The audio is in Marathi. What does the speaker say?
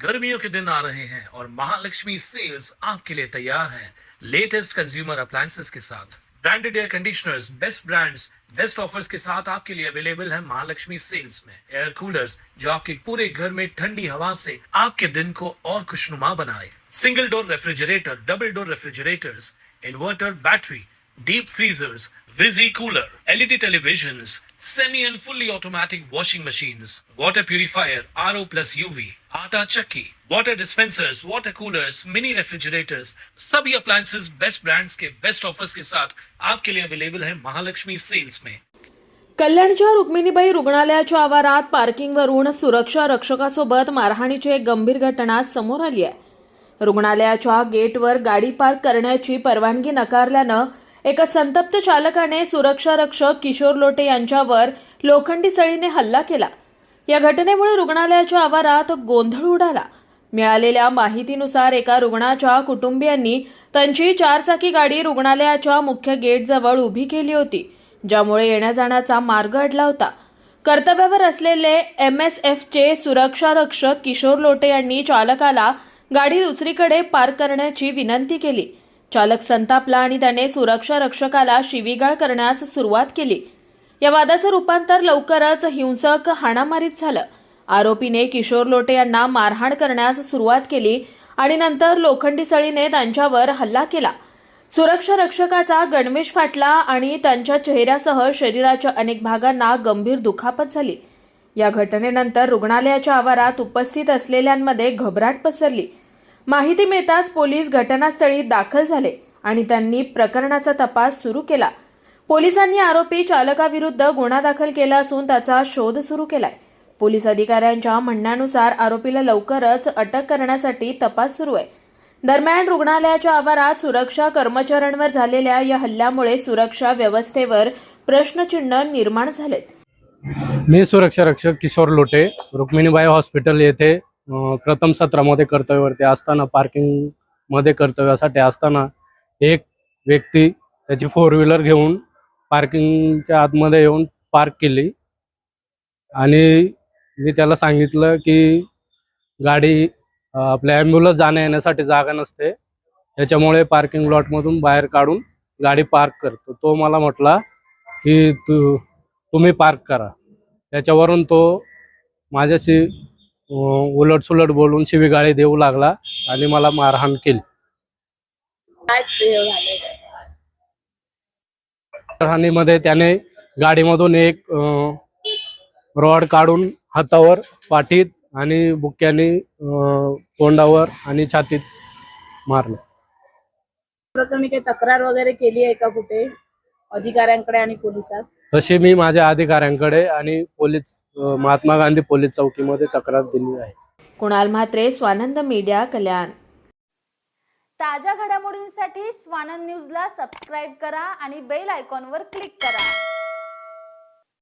गर्मियों के दिन आ रहे हैं और महालक्ष्मी सेल्स आपके लिए तैयार है लेटेस्ट कंज्यूमर अप्लायंसेस के साथ। Branded air conditioners, best brands, best offers के साथ आपके लिए अवेलेबल है महालक्ष्मी सेल्स में। एयर कूलर्स जो आपके पूरे घर में ठंडी हवा से आपके दिन को और खुशनुमा बनाए। Single door refrigerator, double door refrigerators, inverter battery, deep freezers, Visi cooler, LED televisions, semi and fully automatic washing machines, water purifier, RO plus UV, आटा चक्की, water dispensers, water coolers, mini refrigerators, सभी appliances बेस्ट ब्रांड्स के बेस्ट ऑफर्स के साथ आपके लिए अवेलेबल है महालक्ष्मी सेल्स में। कल्याणच्या रुक्मिणीबाई रुग्णालयाच्या आवारात पार्किंगवरून सुरक्षा रक्षकासोबत मारहाणीची एक गंभीर घटना समोर आली आहे। रुग्णालयाच्या गेटवर गाडी पार्क करण्याची परवानगी नकारल्यानं एका संतप्त चालकाने सुरक्षा रक्षक किशोर लोटे यांच्यावर लोखंडी सळीने हल्ला केला। या घटनेमुळे रुग्णालयाच्या आवारात गोंधळ उडाला। मिळालेल्या माहितीनुसार एका रुग्णाच्या कुटुंबियांनी त्यांची चारचाकी गाडी रुग्णालयाच्या मुख्य गेटजवळ उभी केली होती, ज्यामुळे येण्या-जाण्याचा मार्ग अडला होता। कर्तव्यावर असलेले MSFचे सुरक्षा रक्षक किशोर लोटे यांनी चालकाला गाडी दुसरीकडे पार्क करण्याची विनंती केली। चालक संतापला आणि त्याने सुरक्षा रक्षकाला शिवीगाळ करण्यास सुरुवात केली। या वादाचं रूपांतर लवकरच हिंसक हाणामारीत झालं। आरोपीने किशोर लोटे यांना मारहाण करण्यास सुरुवात केली आणि नंतर लोखंडी सळीने त्यांच्यावर हल्ला केला। सुरक्षा रक्षकाचा गणवेश फाटला आणि त्यांच्या चेहऱ्यासह शरीराच्या अनेक भागांना गंभीर दुखापत झाली। या घटनेनंतर रुग्णालयाच्या आवारात उपस्थित असलेल्यांमध्ये घबराट पसरली। माहिती मिळताच पोलीस घटनास्थळी दाखल झाले आणि त्यांनी प्रकरणाचा तपास सुरू केला। पोलिसांनी आरोपी चालकाविरुद्ध गुन्हा दाखल केला असून त्याचा शोध सुरू केलाय। पोलीस अधिकाऱ्यांच्या म्हणण्यानुसार आरोपीला लवकरच अटक करण्यासाठी तपास सुरू आहे। दरम्यान रुग्णालयाच्या आवारात सुरक्षा कर्मचाऱ्यांवर झालेल्या या हल्ल्यामुळे सुरक्षा व्यवस्थेवर प्रश्नचिन्ह निर्माण झालेत। मी सुरक्षा रक्षक किशोर लोटे रुक्मिणीबाई हॉस्पिटल येथे प्रथम सत्रामध्ये कर्तव्यावरती असताना पार्किंग मध्ये कर्तव्यासाठी असताना एक व्यक्ती त्याची 4 व्हीलर घेऊन पार्किंगच्या आतमध्ये येऊन पार्क केली आणि मी त्याला सांगितलं की गाडी आपल्या ॲम्ब्युलन्स जाण्या येण्यासाठी जागा नसते, त्याच्यामुळे पार्किंग लॉटमधून बाहेर काढून गाडी पार्क करतो। तो मला म्हटला की तुम्ही पार्क करा। त्याच्यावरून तो माझ्याशी उलटसुलट बोलून शिवीगाळी देऊ लागला आणि मला मारहाण केली। मारहाणीमध्ये त्याने गाडीमधून एक रॉड काढून हातावर, पाठीत आणि बुक्क्याने तोंडावर आणि छातीत मारलं। प्रकरणी काही तक्रार वगैरे केली आहे का कुठे अधिकाऱ्यांकडे आणि पोलिसात? तशी मी माझ्या अधिकाऱ्यांकडे आणि पोलीस महात्मा गांधी पोलीस चौकीमध्ये तक्रार दिली आहे। कुणाल म्हात्रे, स्वानंद मीडिया, कल्याण। ताज्या घडामोडींसाठी स्वानंद न्यूजला सबस्क्राइब करा आणि बेल आयकॉनवर क्लिक करा।